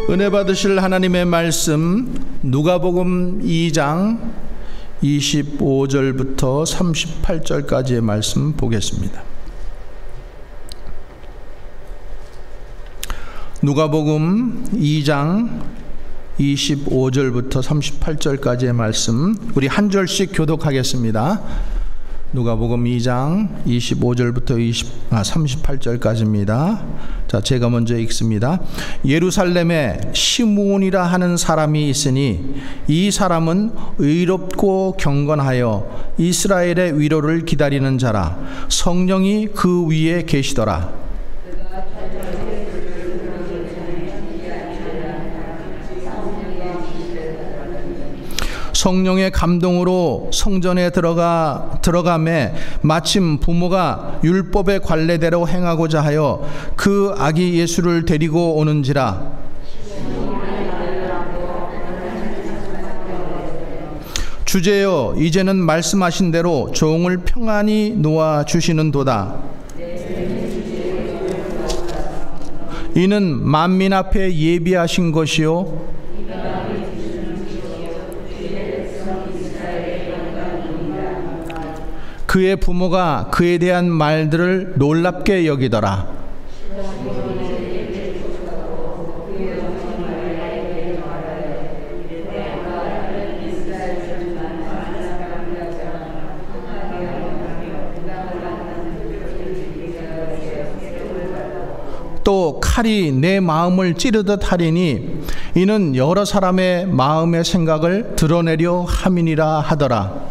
은혜 받으실 하나님의 말씀 누가복음 2장 25절부터 38절까지의 말씀 보겠습니다. 누가복음 2장 25절부터 38절까지의 말씀 우리 한 절씩 교독하겠습니다. 누가복음 2장 25절부터 38절까지입니다. 자, 제가 먼저 읽습니다. 예루살렘에 시므온이라 하는 사람이 있으니 이 사람은 의롭고 경건하여 이스라엘의 위로를 기다리는 자라. 성령이 그 위에 계시더라. 성령의 감동으로 성전에 들어가매 마침 부모가 율법의 관례대로 행하고자 하여 그 아기 예수를 데리고 오는지라. 주제여, 이제는 말씀하신 대로 종을 평안히 놓아 주시는도다. 이는 만민 앞에 예비하신 것이요 그의 부모가 그에 대한 말들을 놀랍게 여기더라. 또 칼이 내 마음을 찌르듯 하리니 이는 여러 사람의 마음의 생각을 드러내려 함이니라 하더라.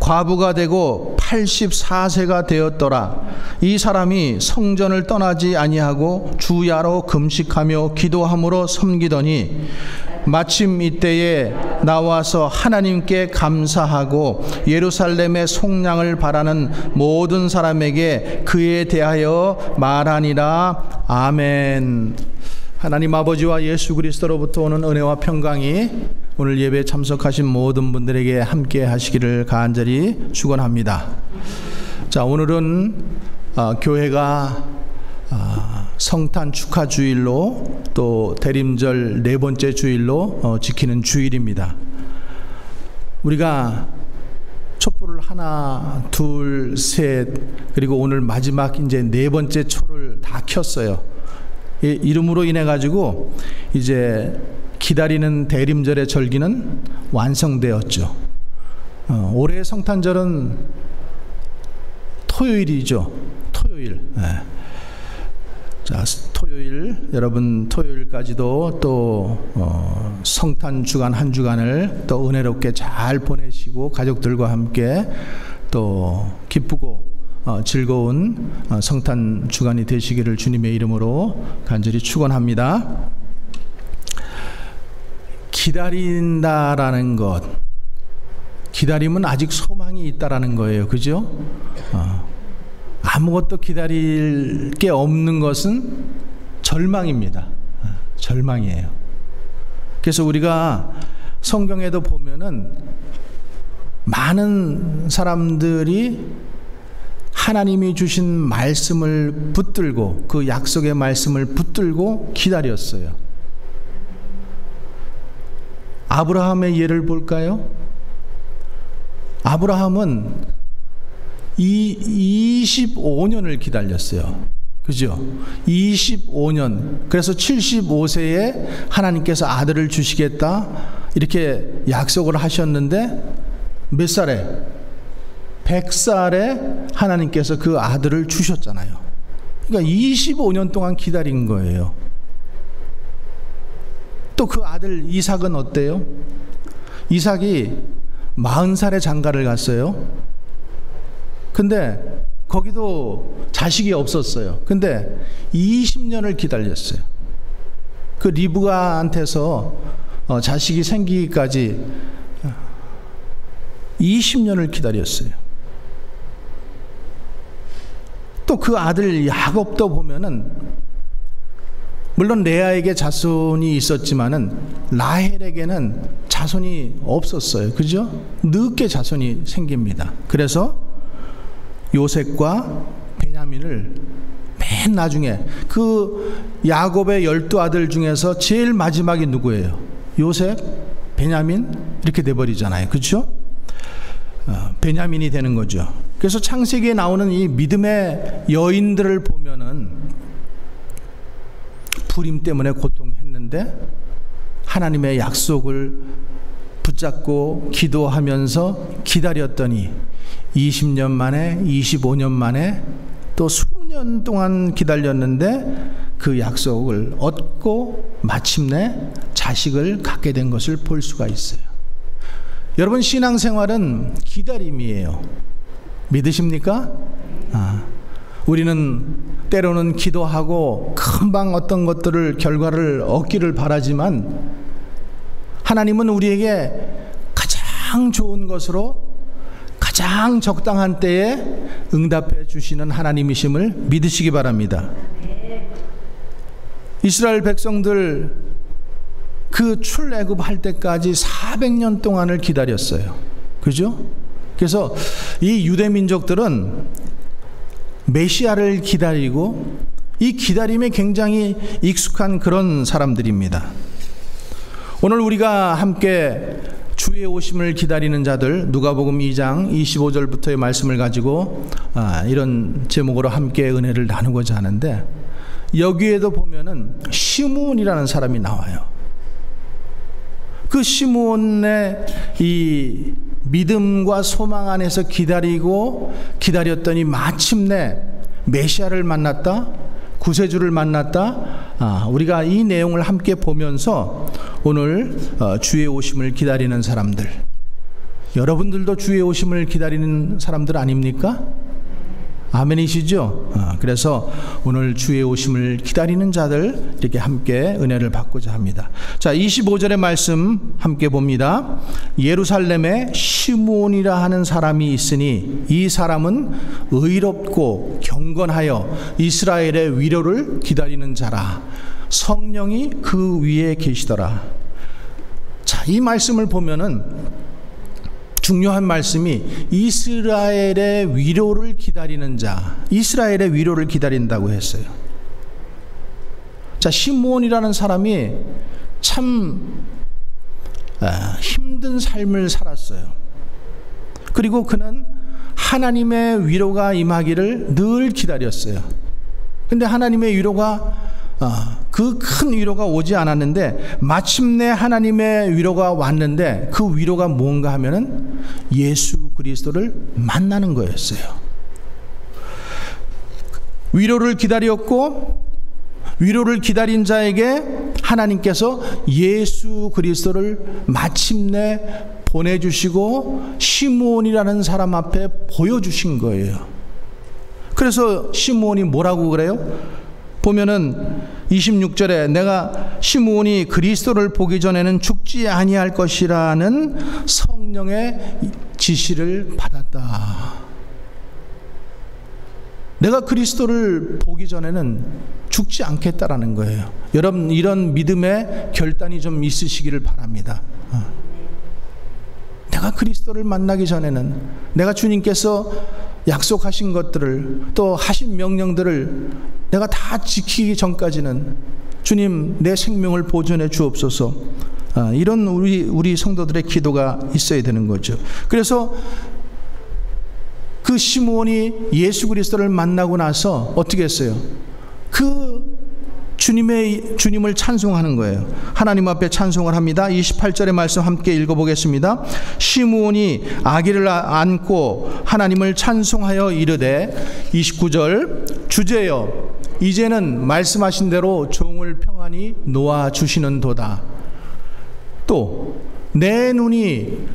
과부가 되고 84세가 되었더라. 이 사람이 성전을 떠나지 아니하고 주야로 금식하며 기도함으로 섬기더니 마침 이때에 나와서 하나님께 감사하고 예루살렘의 속량을 바라는 모든 사람에게 그에 대하여 말하니라. 아멘. 하나님 아버지와 예수 그리스도로부터 오는 은혜와 평강이 오늘 예배에 참석하신 모든 분들에게 함께 하시기를 간절히 축원합니다. 자, 오늘은 교회가 성탄 축하 주일로 또 대림절 네 번째 주일로 지키는 주일입니다. 우리가 촛불을 하나, 둘, 셋, 그리고 오늘 마지막 이제 네 번째 초를 다 켰어요. 이름으로 인해 가지고 이제 기다리는 대림절의 절기는 완성되었죠. 올해의 성탄절은 토요일이죠. 토요일. 네. 자, 토요일, 여러분 토요일까지도 또 성탄 주간 한 주간을 또 은혜롭게 잘 보내시고 가족들과 함께 또 기쁘고 즐거운 성탄 주간이 되시기를 주님의 이름으로 간절히 축원합니다. 기다린다라는 것, 기다림은 아직 소망이 있다라는 거예요. 그죠? 아무것도 기다릴 게 없는 것은 절망입니다. 절망이에요. 그래서 우리가 성경에도 보면은 많은 사람들이 하나님이 주신 말씀을 붙들고 그 약속의 말씀을 붙들고 기다렸어요. 아브라함의 예를 볼까요? 아브라함은 25년을 기다렸어요. 그죠? 25년. 그래서 75세에 하나님께서 아들을 주시겠다 이렇게 약속을 하셨는데 몇 살에? 100살에 하나님께서 그 아들을 주셨잖아요. 그러니까 25년 동안 기다린 거예요. 또 그 아들 이삭은 어때요? 이삭이 40살에 장가를 갔어요. 근데 거기도 자식이 없었어요. 근데 20년을 기다렸어요. 그 리브가한테서 자식이 생기기까지 20년을 기다렸어요. 또 그 아들 야곱도 보면은 물론 레아에게 자손이 있었지만은 라헬에게는 자손이 없었어요. 그죠? 늦게 자손이 생깁니다. 그래서 요셉과 베냐민을 맨 나중에, 그 야곱의 12아들 중에서 제일 마지막이 누구예요? 요셉, 베냐민 이렇게 돼버리잖아요. 그렇죠? 베냐민이 되는 거죠. 그래서 창세기에 나오는 이 믿음의 여인들을 보면은 불임 때문에 고통했는데 하나님의 약속을 붙잡고 기도하면서 기다렸더니 20년 만에, 25년 만에, 또 수년 동안 기다렸는데 그 약속을 얻고 마침내 자식을 갖게 된 것을 볼 수가 있어요. 여러분, 신앙생활은 기다림이에요. 믿으십니까? 우리는 때로는 기도하고 금방 어떤 것들을, 결과를 얻기를 바라지만 하나님은 우리에게 가장 좋은 것으로 가장 적당한 때에 응답해 주시는 하나님이심을 믿으시기 바랍니다. 이스라엘 백성들 그 출애굽할 때까지 400년 동안을 기다렸어요. 그죠? 그래서 이 유대 민족들은 메시아를 기다리고 이 기다림에 굉장히 익숙한 그런 사람들입니다. 오늘 우리가 함께 주의 오심을 기다리는 자들, 누가복음 2장 25절부터의 말씀을 가지고 이런 제목으로 함께 은혜를 나누고자 하는데, 여기에도 보면은 시므온이라는 사람이 나와요. 그 시므온의 이 믿음과 소망 안에서 기다렸더니 마침내 메시아를 만났다, 구세주를 만났다. 우리가 이 내용을 함께 보면서 오늘 주의 오심을 기다리는 사람들, 여러분들도 주의 오심을 기다리는 사람들 아닙니까? 아멘이시죠? 그래서 오늘 주의 오심을 기다리는 자들 이렇게 함께 은혜를 받고자 합니다. 자, 25절의 말씀 함께 봅니다. 예루살렘에 시므온이라 하는 사람이 있으니 이 사람은 의롭고 경건하여 이스라엘의 위로를 기다리는 자라. 성령이 그 위에 계시더라. 자, 이 말씀을 보면은 중요한 말씀이 이스라엘의 위로를 기다리는 자, 이스라엘의 위로를 기다린다고 했어요. 자, 시므온이라는 사람이 참 힘든 삶을 살았어요. 그리고 그는 하나님의 위로가 임하기를 늘 기다렸어요. 근데 하나님의 위로가 그 큰 위로가 오지 않았는데 마침내 하나님의 위로가 왔는데, 그 위로가 뭔가 하면은 예수 그리스도를 만나는 거였어요. 위로를 기다렸고 위로를 기다린 자에게 하나님께서 예수 그리스도를 마침내 보내주시고 시므온이라는 사람 앞에 보여주신 거예요. 그래서 시므온이 뭐라고 그래요? 보면은 26절에 내가 시므온이 그리스도를 보기 전에는 죽지 아니할 것이라는 성령의 지시를 받았다. 내가 그리스도를 보기 전에는 죽지 않겠다라는 거예요. 여러분, 이런 믿음의 결단이 좀 있으시기를 바랍니다. 내가 그리스도를 만나기 전에는, 내가 주님께서 약속하신 것들을, 또 하신 명령들을 내가 다 지키기 전까지는 주님, 내 생명을 보존해 주옵소서. 이런 우리 성도들의 기도가 있어야 되는 거죠. 그래서 그 시므온이 예수 그리스도를 만나고 나서 어떻게 했어요? 그 주님을 찬송하는 거예요. 하나님 앞에 찬송을 합니다. 28절의 말씀 함께 읽어보겠습니다. 시므온이 아기를 안고 하나님을 찬송하여 이르되, 29절, 주제여 이제는 말씀하신 대로 종을 평안히 놓아주시는도다. 또 내 눈이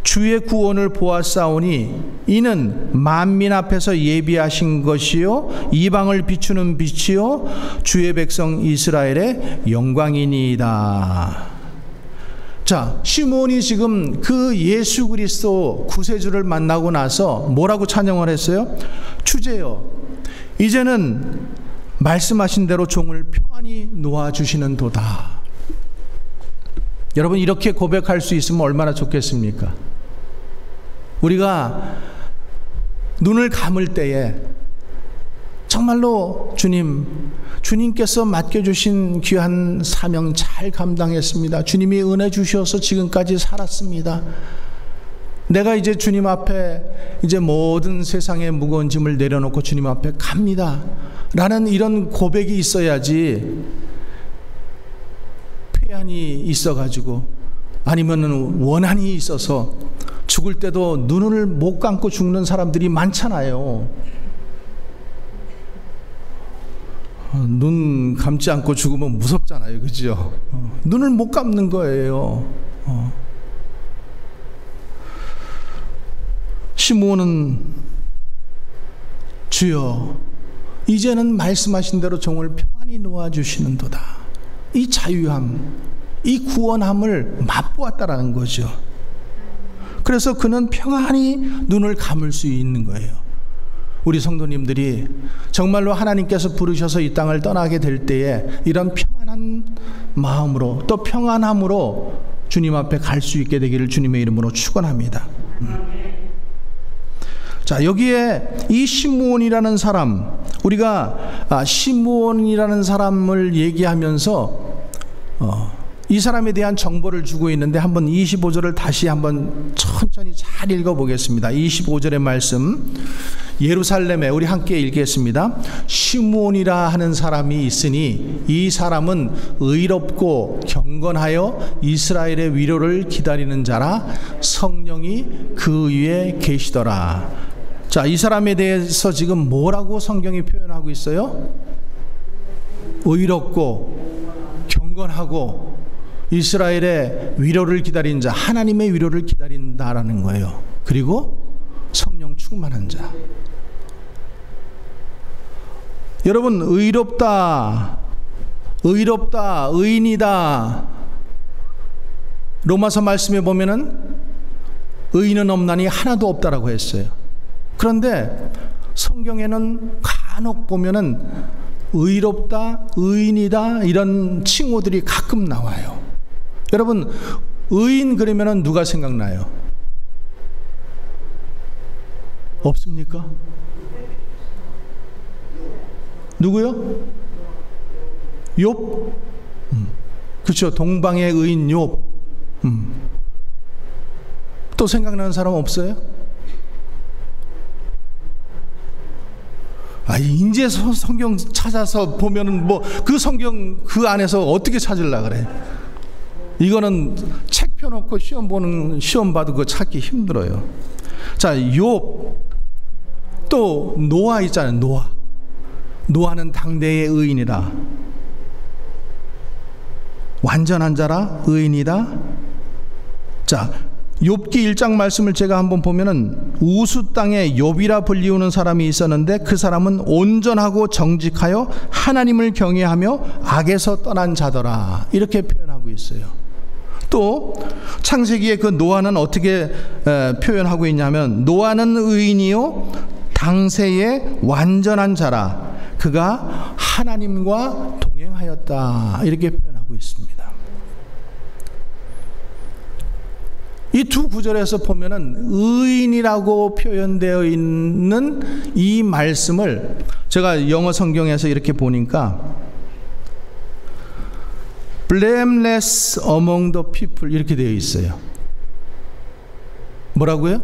주의 구원을 보았사오니 이는 만민 앞에서 예비하신 것이요 이방을 비추는 빛이요 주의 백성 이스라엘의 영광이니이다. 자, 시므온이 지금 그 예수 그리스도 구세주를 만나고 나서 뭐라고 찬양을 했어요? 주제여 이제는 말씀하신 대로 종을 평안히 놓아주시는 도다. 여러분, 이렇게 고백할 수 있으면 얼마나 좋겠습니까? 우리가 눈을 감을 때에 정말로 주님께서 맡겨주신 귀한 사명 잘 감당했습니다. 주님이 은혜 주셔서 지금까지 살았습니다. 내가 이제 주님 앞에 이제 모든 세상의 무거운 짐을 내려놓고 주님 앞에 갑니다 라는 이런 고백이 있어야지, 폐한이 있어가지고 아니면 원한이 있어서 죽을 때도 눈을 못 감고 죽는 사람들이 많잖아요. 눈 감지 않고 죽으면 무섭잖아요, 그죠? 눈을 못 감는 거예요. 시므온은 주여 이제는 말씀하신 대로 종을 평안히 놓아주시는도다, 이 자유함, 이 구원함을 맛보았다라는 거죠. 그래서 그는 평안히 눈을 감을 수 있는 거예요. 우리 성도님들이 정말로 하나님께서 부르셔서 이 땅을 떠나게 될 때에 이런 평안한 마음으로, 또 평안함으로 주님 앞에 갈 수 있게 되기를 주님의 이름으로 축원합니다. 자, 여기에 이 시므온이라는 사람, 우리가 시므온이라는 사람을 얘기하면서 이 사람에 대한 정보를 주고 있는데, 한번 25절을 다시 한번 천천히 잘 읽어보겠습니다. 25절의 말씀, 예루살렘에, 우리 함께 읽겠습니다. 시므온이라 하는 사람이 있으니 이 사람은 의롭고 경건하여 이스라엘의 위로를 기다리는 자라, 성령이 그 위에 계시더라. 자, 이 사람에 대해서 지금 뭐라고 성경이 표현하고 있어요? 의롭고 경건하고 이스라엘의 위로를 기다리는 자, 하나님의 위로를 기다린다라는 거예요. 그리고 성령 충만한 자. 여러분, 의롭다, 의인이다. 로마서 말씀에 보면은 의인은 없나니 하나도 없다라고 했어요. 그런데 성경에는 간혹 보면은 의롭다, 의인이다 이런 칭호들이 가끔 나와요. 여러분, 의인 그러면은 누가 생각나요? 없습니까? 누구요? 욥? 그렇죠. 동방의 의인 욥. 또 생각나는 사람 없어요? 이제 성경 찾아서 보면은 뭐 그 성경 그 안에서 어떻게 찾으려고 그래? 이거는 책 펴놓고 시험 봐도 그거 찾기 힘들어요. 자, 욥, 또 노아 있잖아요. 노아는 당대의 의인이라, 완전한 자라, 의인이다. 자, 욥기 1장 말씀을 제가 한번 보면은 우수 땅에 욥이라 불리우는 사람이 있었는데 그 사람은 온전하고 정직하여 하나님을 경외하며 악에서 떠난 자더라, 이렇게 표현하고 있어요. 또 창세기에 그 노아는 어떻게 표현하고 있냐면, 노아는 의인이요 당세의 완전한 자라, 그가 하나님과 동행하였다, 이렇게 표현하고 있습니다. 이 두 구절에서 보면은 의인이라고 표현되어 있는 이 말씀을 제가 영어 성경에서 이렇게 보니까 blameless among the people 이렇게 되어 있어요. 뭐라고요?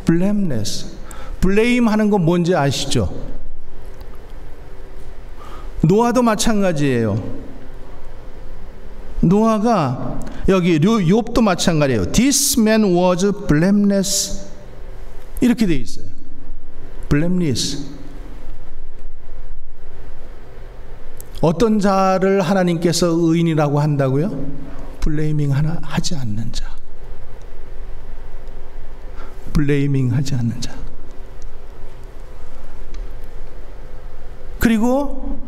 blameless. blame 하는 건 뭔지 아시죠? 노아도 마찬가지예요. 노아가, 여기 욥도 마찬가지예요. This man was blameless. 이렇게 되어 있어요. blameless. 어떤 자를 하나님께서 의인이라고 한다고요? 블레이밍 하지 않는 자. 블레이밍 하지 않는 자. 그리고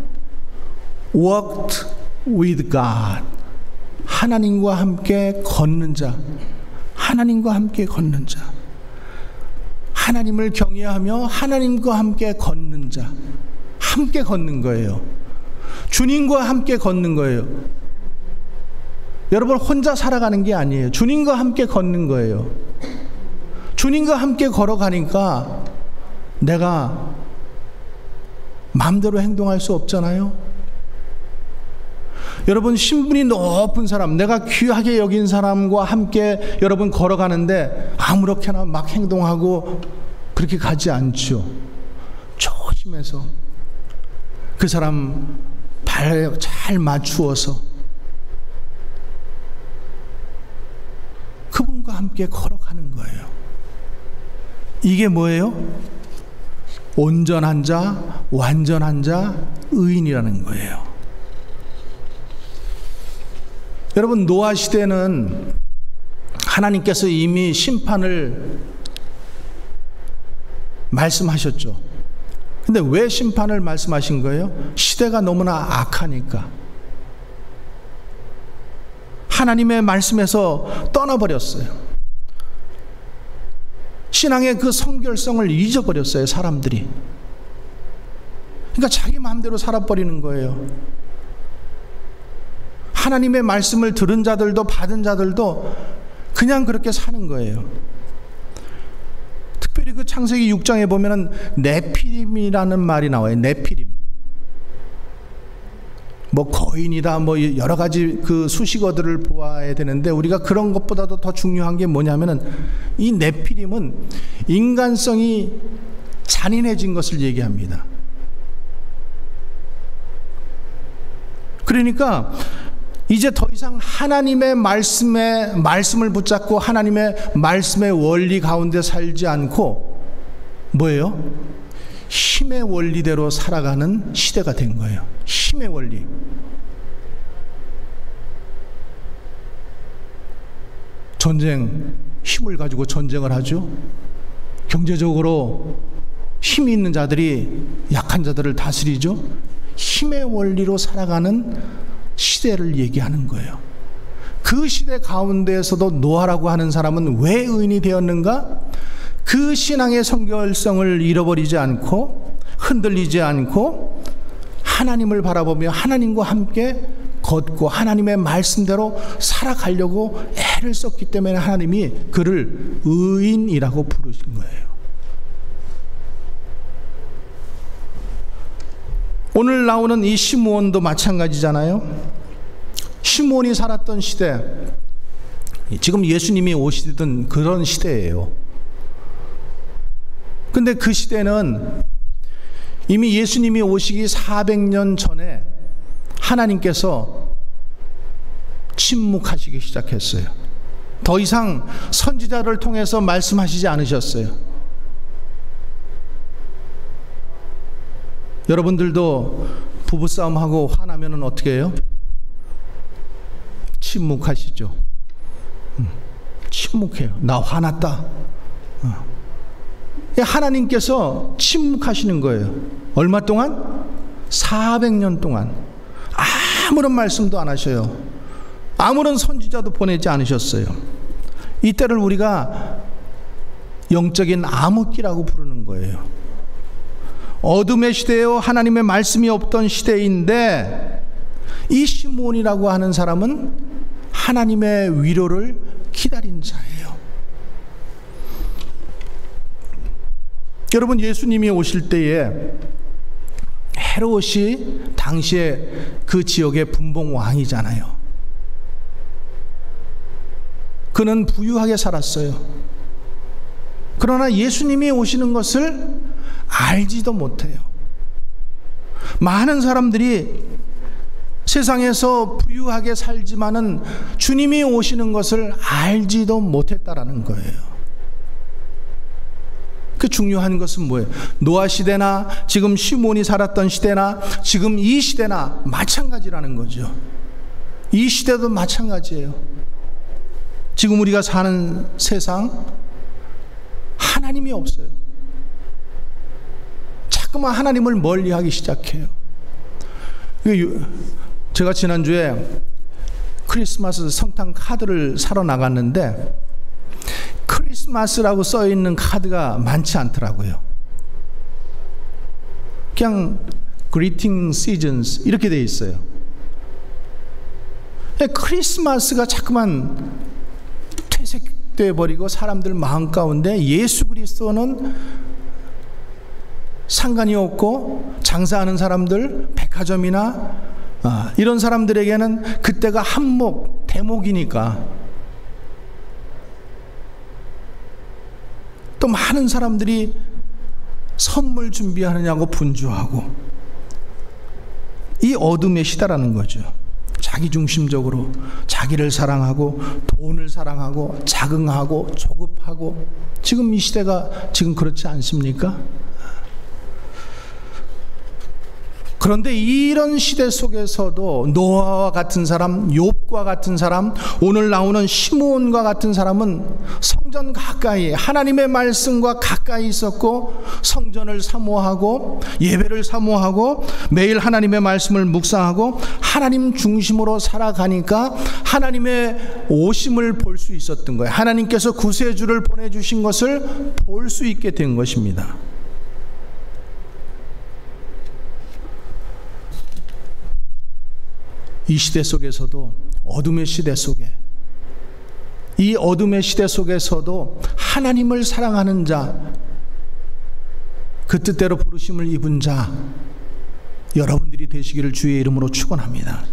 walked with God. 하나님과 함께 걷는 자. 하나님과 함께 걷는 자. 하나님을 경외하며 하나님과 함께 걷는 자. 함께 걷는 거예요. 주님과 함께 걷는 거예요. 여러분 혼자 살아가는 게 아니에요. 주님과 함께 걷는 거예요. 주님과 함께 걸어가니까 내가 마음대로 행동할 수 없잖아요. 여러분 신분이 높은 사람, 내가 귀하게 여긴 사람과 함께 여러분 걸어가는데 아무렇게나 막 행동하고 그렇게 가지 않죠. 조심해서 그 사람 발에 잘 맞추어서 그분과 함께 걸어가는 거예요. 이게 뭐예요? 온전한 자, 완전한 자, 의인이라는 거예요. 여러분 노아 시대는 하나님께서 이미 심판을 말씀하셨죠. 근데 왜 심판을 말씀하신 거예요? 시대가 너무나 악하니까. 하나님의 말씀에서 떠나버렸어요. 신앙의 그 성결성을 잊어버렸어요, 사람들이. 그러니까 자기 마음대로 살아버리는 거예요. 하나님의 말씀을 들은 자들도 받은 자들도 그냥 그렇게 사는 거예요. 특별히 그 창세기 6장에 보면은 네피림이라는 말이 나와요. 네피림. 뭐 거인이다 뭐 여러 가지 그 수식어들을 보아야 되는데 우리가 그런 것보다도 더 중요한 게 뭐냐면은 이 네피림은 인간성이 잔인해진 것을 얘기합니다. 그러니까 이제 더 이상 하나님의 말씀을 붙잡고 하나님의 말씀의 원리 가운데 살지 않고 뭐예요? 힘의 원리대로 살아가는 시대가 된 거예요. 힘의 원리. 전쟁, 힘을 가지고 전쟁을 하죠. 경제적으로 힘이 있는 자들이 약한 자들을 다스리죠. 힘의 원리로 살아가는 시대를 얘기하는 거예요. 그 시대 가운데에서도 노아라고 하는 사람은 왜 의인이 되었는가? 그 신앙의 성결성을 잃어버리지 않고 흔들리지 않고 하나님을 바라보며 하나님과 함께 걷고 하나님의 말씀대로 살아가려고 애를 썼기 때문에 하나님이 그를 의인이라고 부르신 거예요. 오늘 나오는 이 시므온도 마찬가지잖아요. 시므온이 살았던 시대, 지금 예수님이 오시던 그런 시대예요. 근데 그 시대는 이미 예수님이 오시기 400년 전에 하나님께서 침묵하시기 시작했어요. 더 이상 선지자를 통해서 말씀하시지 않으셨어요. 여러분들도 부부싸움하고 화나면 어떻게 해요? 침묵하시죠. 침묵해요. 나 화났다. 하나님께서 침묵하시는 거예요. 얼마 동안? 400년 동안 아무런 말씀도 안 하셔요. 아무런 선지자도 보내지 않으셨어요. 이때를 우리가 영적인 암흑기라고 부르는 거예요. 어둠의 시대요, 하나님의 말씀이 없던 시대인데 이 시므온이라고 하는 사람은 하나님의 위로를 기다린 자예요. 여러분, 예수님이 오실 때에 헤롯이 당시에 그 지역의 분봉 왕이잖아요. 그는 부유하게 살았어요. 그러나 예수님이 오시는 것을 알지도 못해요. 많은 사람들이 세상에서 부유하게 살지만은 주님이 오시는 것을 알지도 못했다라는 거예요. 그 중요한 것은 뭐예요? 노아 시대나 지금 시므온이 살았던 시대나 지금 이 시대나 마찬가지라는 거죠. 이 시대도 마찬가지예요. 지금 우리가 사는 세상 하나님이 없어요. 자꾸만 하나님을 멀리하기 시작해요. 제가 지난주에 크리스마스 성탄 카드를 사러 나갔는데 크리스마스라고 써있는 카드가 많지 않더라고요. 그냥 Greeting Seasons 이렇게 돼 있어요. 크리스마스가 자꾸만 퇴색돼 버리고 사람들 마음 가운데 예수 그리스도는 상관이 없고, 장사하는 사람들, 백화점이나 이런 사람들에게는 그때가 한몫, 대목이니까 또 많은 사람들이 선물 준비하느냐고 분주하고, 이 어둠의 시대라는 거죠. 자기중심적으로 자기를 사랑하고 돈을 사랑하고 자긍하고 조급하고, 지금 이 시대가 지금 그렇지 않습니까? 그런데 이런 시대 속에서도 노아와 같은 사람, 욥과 같은 사람, 오늘 나오는 시므온과 같은 사람은 성전 가까이, 하나님의 말씀과 가까이 있었고, 성전을 사모하고 예배를 사모하고 매일 하나님의 말씀을 묵상하고 하나님 중심으로 살아가니까 하나님의 오심을 볼 수 있었던 거예요. 하나님께서 구세주를 보내주신 것을 볼 수 있게 된 것입니다. 이 시대 속에서도, 어둠의 시대 속에, 이 어둠의 시대 속에서도 하나님을 사랑하는 자, 그 뜻대로 부르심을 입은 자, 여러분들이 되시기를 주의 이름으로 축원합니다.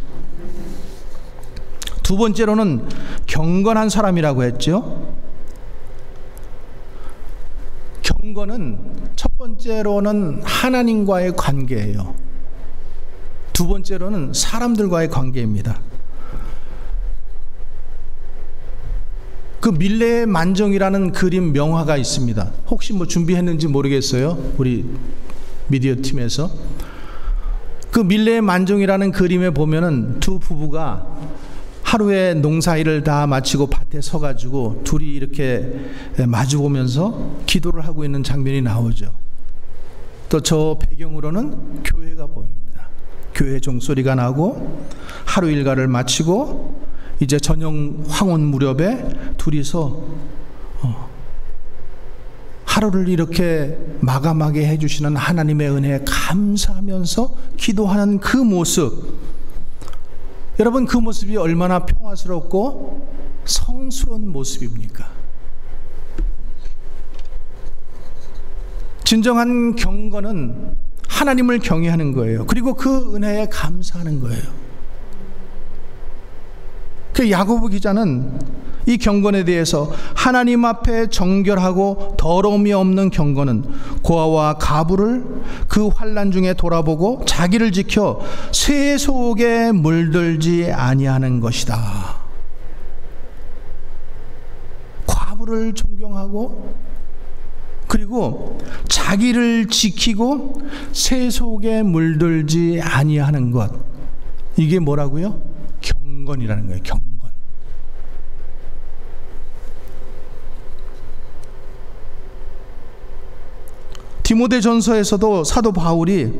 두 번째로는 경건한 사람이라고 했죠. 경건은 첫 번째로는 하나님과의 관계예요. 두 번째로는 사람들과의 관계입니다. 그 밀레의 만정이라는 그림 명화가 있습니다. 혹시 준비했는지 모르겠어요, 우리 미디어 팀에서. 그 밀레의 만정이라는 그림에 보면은 두 부부가 하루에 농사일을 다 마치고 밭에 서가지고 둘이 이렇게 마주보면서 기도를 하고 있는 장면이 나오죠. 또 저 배경으로는 교회가 보입니다. 교회 종소리가 나고 하루 일과를 마치고 이제 저녁 황혼 무렵에 둘이서 하루를 이렇게 마감하게 해주시는 하나님의 은혜에 감사하면서 기도하는 그 모습, 여러분, 그 모습이 얼마나 평화스럽고 성스러운 모습입니까? 진정한 경건은 하나님을 경외하는 거예요. 그리고 그 은혜에 감사하는 거예요. 그 야고보 기자는 이 경건에 대해서 하나님 앞에 정결하고 더러움이 없는 경건은 고아와 가부를 그 환난 중에 돌아보고 자기를 지켜 쇠 속에 물들지 아니하는 것이다. 과부를 존경하고, 그리고 자기를 지키고 새 속에 물들지 아니하는 것, 이게 뭐라고요? 경건이라는 거예요. 경건. 디모데전서에서도 사도 바울이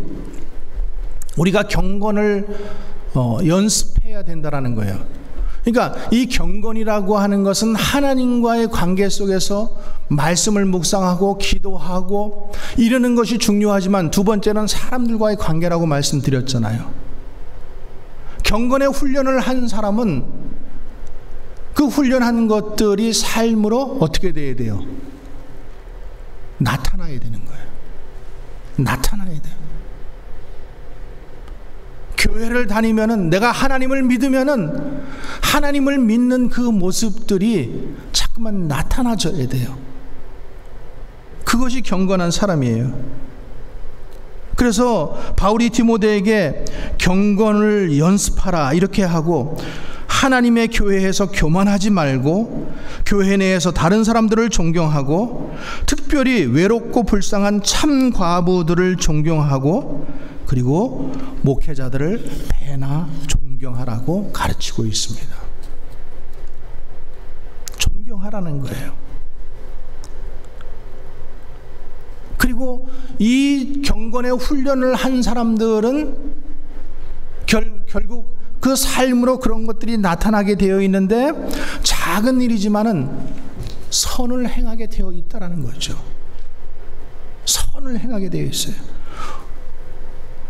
우리가 경건을 연습해야 된다라는 거예요. 그러니까 이 경건이라고 하는 것은 하나님과의 관계 속에서 말씀을 묵상하고 기도하고 이러는 것이 중요하지만, 두 번째는 사람들과의 관계라고 말씀드렸잖아요. 경건의 훈련을 한 사람은 그 훈련한 것들이 삶으로 어떻게 돼야 돼요? 나타나야 되는 거예요. 나타나야 돼요. 교회를 다니면은, 내가 하나님을 믿으면은 하나님을 믿는 그 모습들이 자꾸만 나타나져야 돼요. 그것이 경건한 사람이에요. 그래서 바울이 디모데에게 경건을 연습하라 이렇게 하고, 하나님의 교회에서 교만하지 말고 교회 내에서 다른 사람들을 존경하고, 특별히 외롭고 불쌍한 참 과부들을 존경하고, 그리고 목회자들을 배나 존경하라고 가르치고 있습니다. 존경하라는 거예요. 그리고 이 경건의 훈련을 한 사람들은 결국 그 삶으로 그런 것들이 나타나게 되어 있는데, 작은 일이지만은 선을 행하게 되어 있다라는 거죠. 선을 행하게 되어 있어요.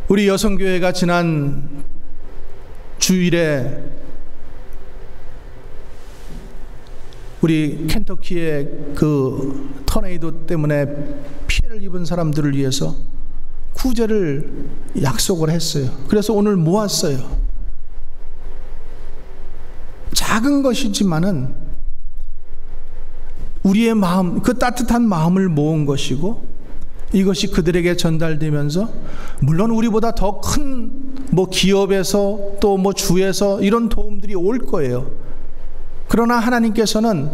우리 여성교회가 지난 주일에 우리 켄터키의 그 터네이도 때문에 피해를 입은 사람들을 위해서 구제를 약속을 했어요. 그래서 오늘 모았어요. 작은 것이지만은 우리의 마음, 그 따뜻한 마음을 모은 것이고, 이것이 그들에게 전달되면서 물론 우리보다 더 큰 기업에서 또 주에서 이런 도움들이 올 거예요. 그러나 하나님께서는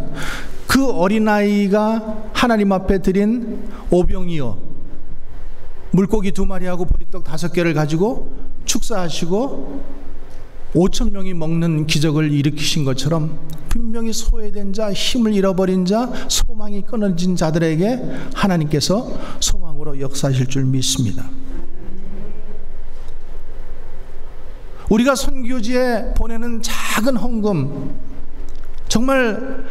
그 어린아이가 하나님 앞에 드린 오병이어 물고기 2마리하고 보리떡 5개를 가지고 축사하시고 5,000명이 먹는 기적을 일으키신 것처럼 분명히 소외된 자, 힘을 잃어버린 자, 소망이 끊어진 자들에게 하나님께서 소망으로 역사하실 줄 믿습니다. 우리가 선교지에 보내는 작은 헌금, 정말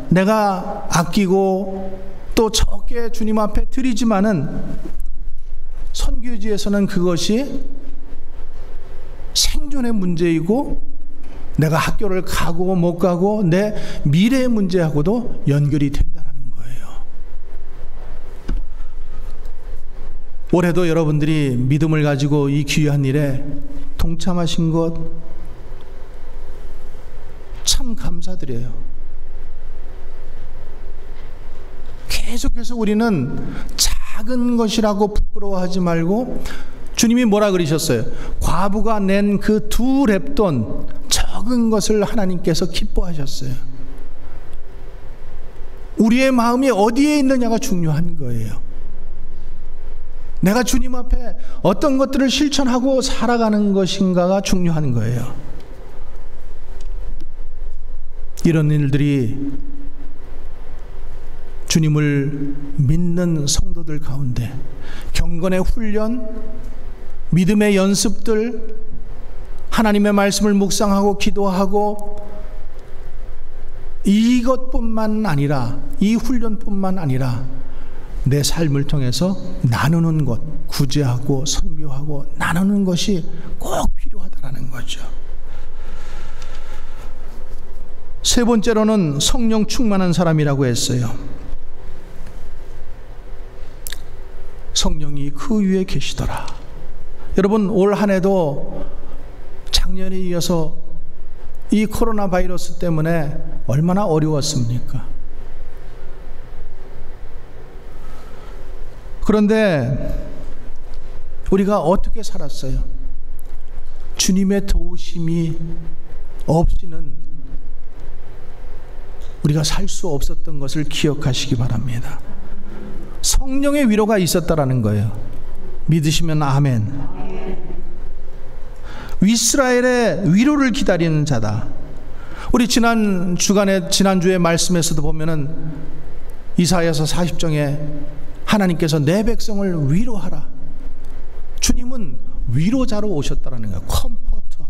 내가 아끼고 또 적게 주님 앞에 드리지만은 선교지에서는 그것이 생존의 문제이고 내가 학교를 가고 못 가고 내 미래의 문제하고도 연결이 된다는 거예요. 올해도 여러분들이 믿음을 가지고 이 귀한 일에 동참하신 것 참 감사드려요. 계속해서 우리는 작은 것이라고 부끄러워하지 말고, 주님이 뭐라 그러셨어요? 과부가 낸 그 2렙돈, 적은 것을 하나님께서 기뻐하셨어요. 우리의 마음이 어디에 있느냐가 중요한 거예요. 내가 주님 앞에 어떤 것들을 실천하고 살아가는 것인가가 중요한 거예요. 이런 일들이 주님을 믿는 성도들 가운데 경건의 훈련, 믿음의 연습들, 하나님의 말씀을 묵상하고 기도하고, 이것뿐만 아니라, 이 훈련뿐만 아니라 내 삶을 통해서 나누는 것, 구제하고 선교하고 나누는 것이 꼭 필요하다는 거죠. 세 번째로는 성령 충만한 사람이라고 했어요. 성령이 그 위에 계시더라. 여러분, 올 한 해도 작년에 이어서 이 코로나 바이러스 때문에 얼마나 어려웠습니까? 그런데 우리가 어떻게 살았어요? 주님의 도우심이 없이는 우리가 살 수 없었던 것을 기억하시기 바랍니다. 성령의 위로가 있었다라는 거예요. 믿으시면 아멘. 이스라엘의 위로를 기다리는 자다. 우리 지난주에 말씀에서도 보면은 이사야서 40장에 하나님께서 내 백성을 위로하라. 주님은 위로자로 오셨다라는 거예요. 컴포터,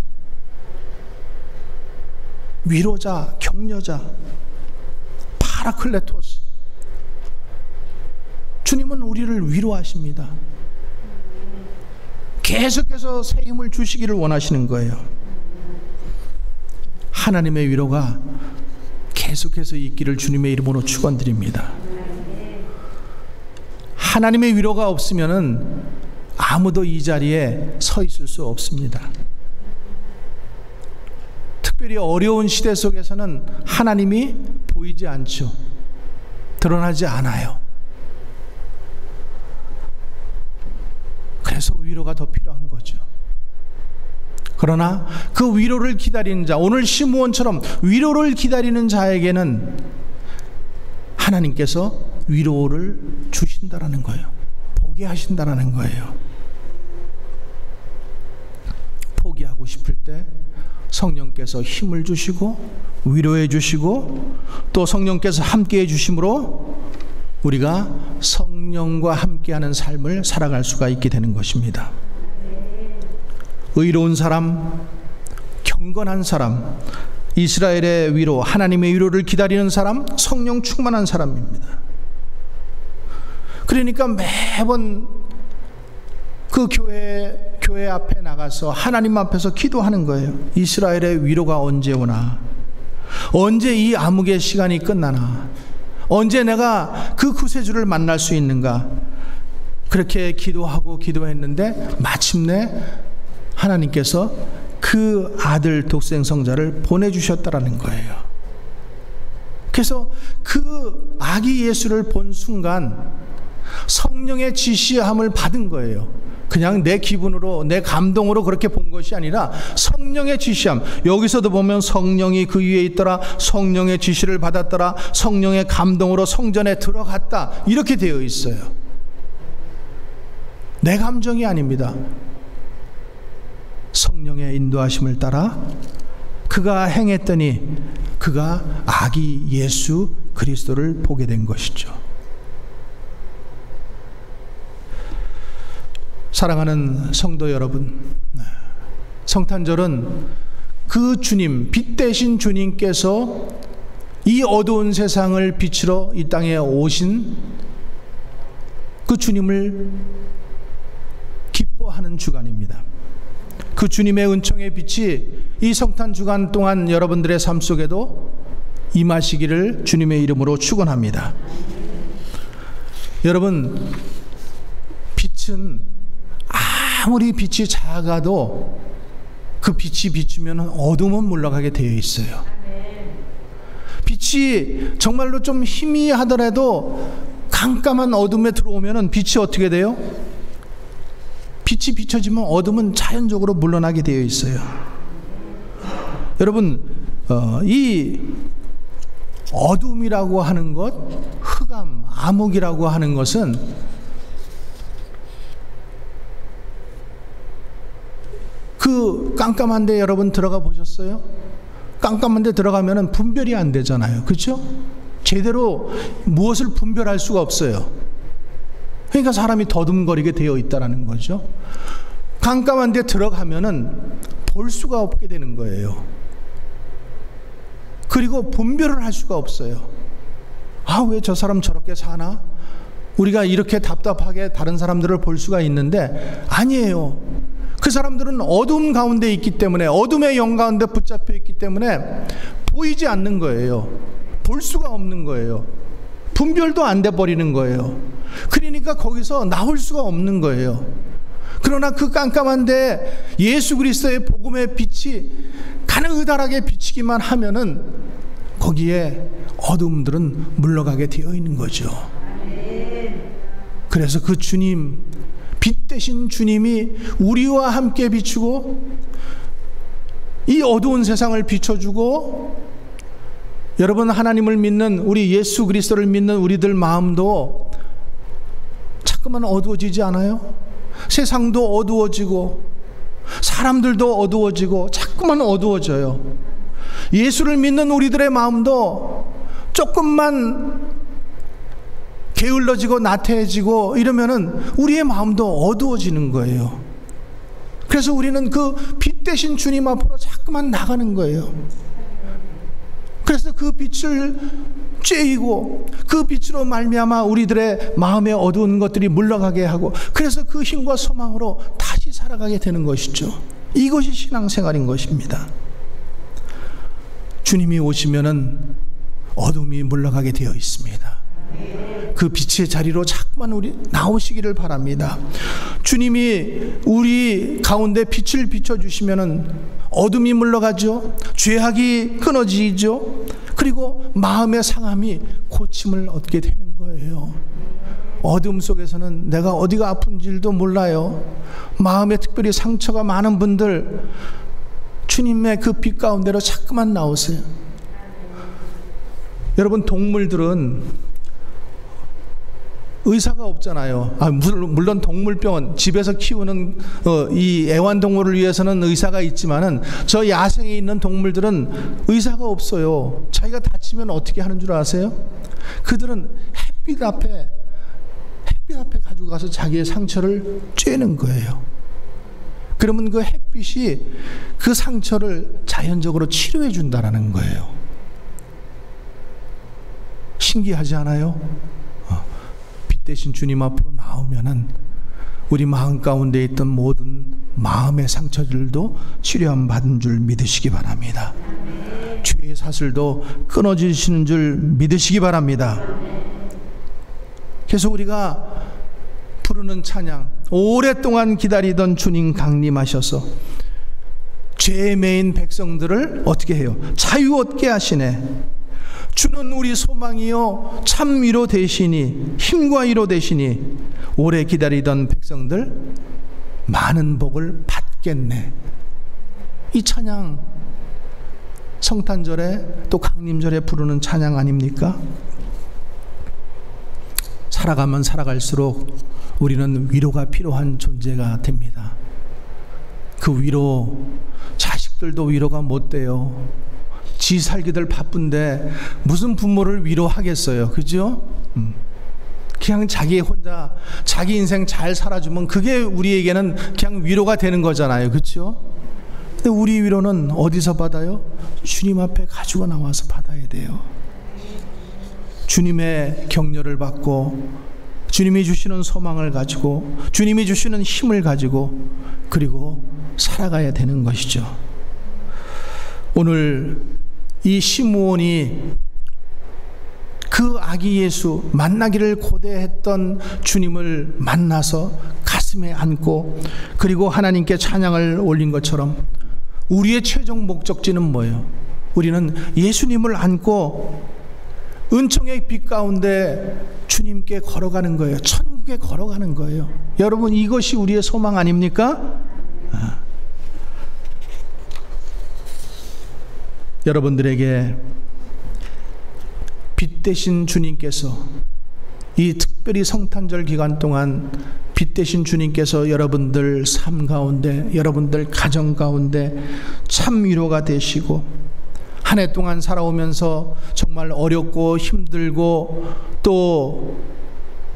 위로자, 격려자, 파라클레토스. 주님은 우리를 위로하십니다. 계속해서 새 힘을 주시기를 원하시는 거예요. 하나님의 위로가 계속해서 있기를 주님의 이름으로 축원드립니다. 하나님의 위로가 없으면은 아무도 이 자리에 서 있을 수 없습니다. 특별히 어려운 시대 속에서는 하나님이 보이지 않죠. 드러나지 않아요. 그래서 위로가 더 필요한 거죠. 그러나 그 위로를 기다리는 자, 오늘 시므온처럼 위로를 기다리는 자에게는 하나님께서 위로를 주신다라는 거예요. 보게 하신다라는 거예요. 포기하고 싶을 때 성령께서 힘을 주시고 위로해 주시고, 또 성령께서 함께해 주심으로 우리가 성령과 함께하는 삶을 살아갈 수가 있게 되는 것입니다. 의로운 사람, 경건한 사람, 이스라엘의 위로, 하나님의 위로를 기다리는 사람, 성령 충만한 사람입니다. 그러니까 매번 그 교회 앞에 나가서 하나님 앞에서 기도하는 거예요. 이스라엘의 위로가 언제 오나? 언제 이 암흑의 시간이 끝나나? 언제 내가 그 구세주를 만날 수 있는가? 그렇게 기도하고 기도했는데 마침내 하나님께서 그 아들 독생성자를 보내주셨다라는 거예요. 그래서 그 아기 예수를 본 순간 성령의 지시함을 받은 거예요. 그냥 내 기분으로, 내 감동으로 그렇게 본 것이 아니라 성령의 지시함. 여기서도 보면 성령이 그 위에 있더라, 성령의 지시를 받았더라, 성령의 감동으로 성전에 들어갔다, 이렇게 되어 있어요. 내 감정이 아닙니다. 성령의 인도하심을 따라 그가 행했더니 그가 아기 예수 그리스도를 보게 된 것이죠. 사랑하는 성도 여러분, 성탄절은 그 주님, 빛 대신 주님께서 이 어두운 세상을 비추러 이 땅에 오신 그 주님을 기뻐하는 주간입니다. 그 주님의 은총의 빛이 이 성탄 주간 동안 여러분들의 삶 속에도 임하시기를 주님의 이름으로 축원합니다. 여러분, 빛은 아무리 빛이 작아도 그 빛이 비추면 어둠은 물러가게 되어 있어요. 빛이 정말로 좀 희미하더라도 깜깜한 어둠에 들어오면 빛이 어떻게 돼요? 빛이 비춰지면 어둠은 자연적으로 물러나게 되어 있어요. 여러분, 이 어둠이라고 하는 것, 흑암, 암흑이라고 하는 것은 그 깜깜한 데 여러분 들어가 보셨어요? 깜깜한 데 들어가면 분별이 안 되잖아요. 그렇죠? 제대로 무엇을 분별할 수가 없어요. 그러니까 사람이 더듬거리게 되어 있다는 거죠. 깜깜한 데 들어가면 볼 수가 없게 되는 거예요. 그리고 분별을 할 수가 없어요. 아, 왜 저 사람 저렇게 사나? 우리가 이렇게 답답하게 다른 사람들을 볼 수가 있는데 아니에요. 그 사람들은 어둠 가운데 있기 때문에, 어둠의 영 가운데 붙잡혀 있기 때문에 보이지 않는 거예요. 볼 수가 없는 거예요. 분별도 안 돼 버리는 거예요. 그러니까 거기서 나올 수가 없는 거예요. 그러나 그 깜깜한데 예수 그리스도의 복음의 빛이 가느다랗게 비치기만 하면은 거기에 어둠들은 물러가게 되어 있는 거죠. 그래서 그 주님, 빛 대신 주님이 우리와 함께 비추고 이 어두운 세상을 비춰주고, 여러분, 하나님을 믿는 우리 예수 그리스도를 믿는 우리들 마음도 자꾸만 어두워지지 않아요? 세상도 어두워지고 사람들도 어두워지고 자꾸만 어두워져요. 예수를 믿는 우리들의 마음도 조금만 게을러지고 나태해지고 이러면은 우리의 마음도 어두워지는 거예요. 그래서 우리는 그 빛 대신 주님 앞으로 자꾸만 나가는 거예요. 그래서 그 빛을 쬐이고 그 빛으로 말미암아 우리들의 마음에 어두운 것들이 물러가게 하고, 그래서 그 힘과 소망으로 다시 살아가게 되는 것이죠. 이것이 신앙생활인 것입니다. 주님이 오시면은 어둠이 물러가게 되어 있습니다. 그 빛의 자리로 자꾸만 우리 나오시기를 바랍니다. 주님이 우리 가운데 빛을 비춰주시면은 어둠이 물러가죠. 죄악이 끊어지죠. 그리고 마음의 상함이 고침을 얻게 되는 거예요. 어둠 속에서는 내가 어디가 아픈지도 몰라요. 마음에 특별히 상처가 많은 분들, 주님의 그 빛 가운데로 자꾸만 나오세요. 여러분, 동물들은 의사가 없잖아요. 물론 동물병원, 집에서 키우는 이 애완동물을 위해서는 의사가 있지만은 저 야생에 있는 동물들은 의사가 없어요. 자기가 다치면 어떻게 하는 줄 아세요? 그들은 햇빛 앞에 가지고 가서 자기의 상처를 쬐는 거예요. 그러면 그 햇빛이 그 상처를 자연적으로 치료해 준다라는 거예요. 신기하지 않아요? 대신 주님 앞으로 나오면은 우리 마음 가운데 있던 모든 마음의 상처들도 치료함 받은 줄 믿으시기 바랍니다. 죄의 사슬도 끊어지시는 줄 믿으시기 바랍니다. 그래서 우리가 부르는 찬양, 오랫동안 기다리던 주님 강림하셔서 죄에 매인 백성들을 어떻게 해요? 자유 얻게 하시네. 주는 우리 소망이요 참 위로 되시니, 힘과 위로 되시니 오래 기다리던 백성들 많은 복을 받겠네. 이 찬양, 성탄절에 또 강림절에 부르는 찬양 아닙니까? 살아가면 살아갈수록 우리는 위로가 필요한 존재가 됩니다. 그 위로, 자식들도 위로가 못 돼요. 지 살기들 바쁜데 무슨 부모를 위로하겠어요, 그죠? 그냥 자기 혼자 자기 인생 잘 살아주면 그게 우리에게는 그냥 위로가 되는 거잖아요, 그렇죠? 근데 우리 위로는 어디서 받아요? 주님 앞에 가지고 나와서 받아야 돼요. 주님의 격려를 받고, 주님이 주시는 소망을 가지고, 주님이 주시는 힘을 가지고, 그리고 살아가야 되는 것이죠. 오늘 이 시므온이 그 아기 예수 만나기를 고대했던 주님을 만나서 가슴에 안고, 그리고 하나님께 찬양을 올린 것처럼 우리의 최종 목적지는 뭐예요? 우리는 예수님을 안고 은총의 빛 가운데 주님께 걸어가는 거예요. 천국에 걸어가는 거예요. 여러분, 이것이 우리의 소망 아닙니까? 여러분들에게 빛 되신 주님께서, 이 특별히 성탄절 기간 동안 빛 되신 주님께서 여러분들 삶 가운데, 여러분들 가정 가운데 참 위로가 되시고, 한 해 동안 살아오면서 정말 어렵고 힘들고 또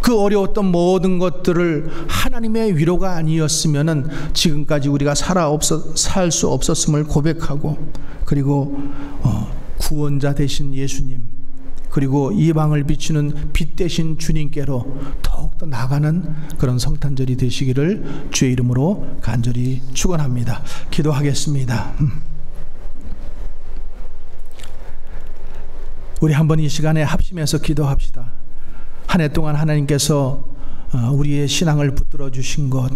그 어려웠던 모든 것들을 하나님의 위로가 아니었으면은 지금까지 우리가 살 수 없었음을 고백하고, 그리고 구원자 되신 예수님, 그리고 이방을 비추는 빛 되신 주님께로 더욱더 나가는 그런 성탄절이 되시기를 주의 이름으로 간절히 축원합니다. 기도하겠습니다. 우리 한번 이 시간에 합심해서 기도합시다. 한 해 동안 하나님께서 우리의 신앙을 붙들어 주신 것,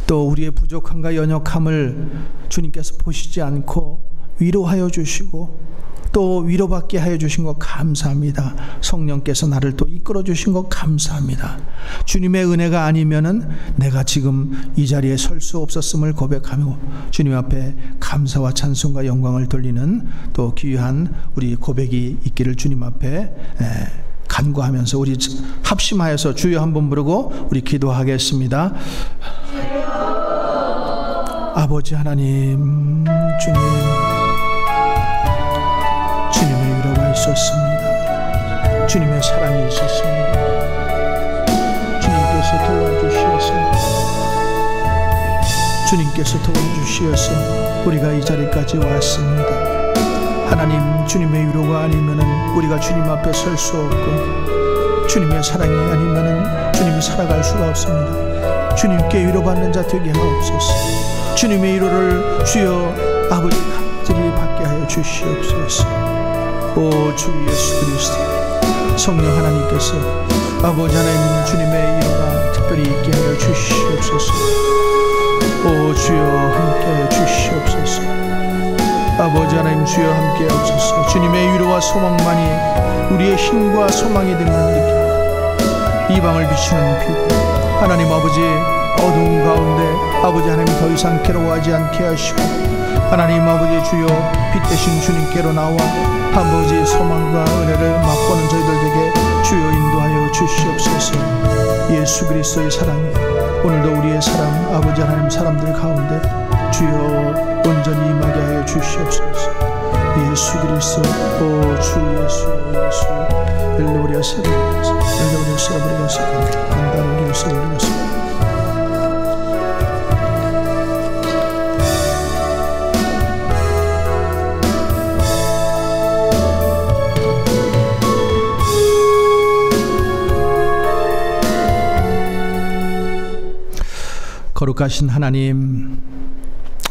또 우리의 부족함과 연약함을 주님께서 보시지 않고 위로하여 주시고, 또 위로받게 하여 주신 것 감사합니다. 성령께서 나를 또 이끌어 주신 것 감사합니다. 주님의 은혜가 아니면은 내가 지금 이 자리에 설 수 없었음을 고백하며 주님 앞에 감사와 찬송과 영광을 돌리는 또 귀한 우리 고백이 있기를 주님 앞에 간구하면서 우리 합심하여서 주여 한번 부르고 우리 기도하겠습니다. 아버지 하나님, 주님의 위로가 있었습니다. 주님의 사랑이 있었습니다. 주님께서 도와주시어서, 주님께서 도와주시어서 우리가 이 자리까지 왔습니다. 하나님, 주님의 위로가 아니면은 우리가 주님 앞에 설 수 없고, 주님의 사랑이 아니면은 주님이 살아갈 수가 없습니다. 주님께 위로받는 자 되게 하옵소서. 주님의 위로를 주여 아버지 간절히 받게 하여 주시옵소서. 오 주 예수 그리스도, 성령 하나님께서 아버지 하나님 주님의 위로가 특별히 있게 하여 주시옵소서. 오 주여 함께하여 주시옵소서. 아버지 하나님 주여 함께하옵소서. 주님의 위로와 소망만이 우리의 힘과 소망이 되는 느낌, 이방을 비추는 빛, 하나님 아버지 어두운 가운데 아버지 하나님 더 이상 괴로워하지 않게 하시고, 하나님 아버지 주여 빛 되신 주님께로 나와 아버지 소망과 은혜를 맛보는 저희들에게 주여 인도하여 주시옵소서. 예수 그리스도의 사랑이 오늘도 우리의 사랑 아버지 하나님 사람들 가운데 주여 온전히 임하게 하여 주시옵소서. 예수 그리스도, 오 주 예수, 엘로리아 세브리아스, 엘로리아 세브리아스, 간다로리아 세브리아스. 거룩하신 하나님,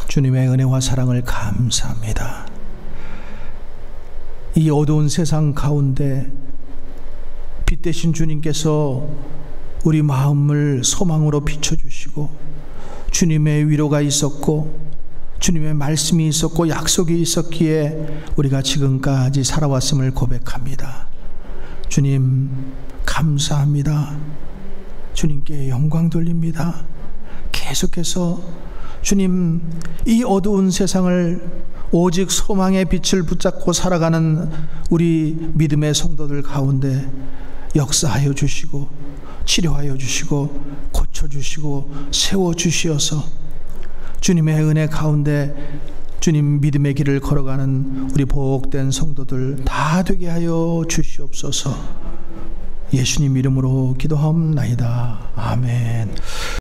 주님의 은혜와 사랑을 감사합니다. 이 어두운 세상 가운데 빛 대신 주님께서 우리 마음을 소망으로 비춰주시고, 주님의 위로가 있었고 주님의 말씀이 있었고 약속이 있었기에 우리가 지금까지 살아왔음을 고백합니다. 주님 감사합니다. 주님께 영광 돌립니다. 계속해서 주님, 이 어두운 세상을 오직 소망의 빛을 붙잡고 살아가는 우리 믿음의 성도들 가운데 역사하여 주시고 치료하여 주시고 고쳐주시고 세워주시어서 주님의 은혜 가운데 주님 믿음의 길을 걸어가는 우리 복된 성도들 다 되게 하여 주시옵소서. 예수님 이름으로 기도하옵나이다. 아멘.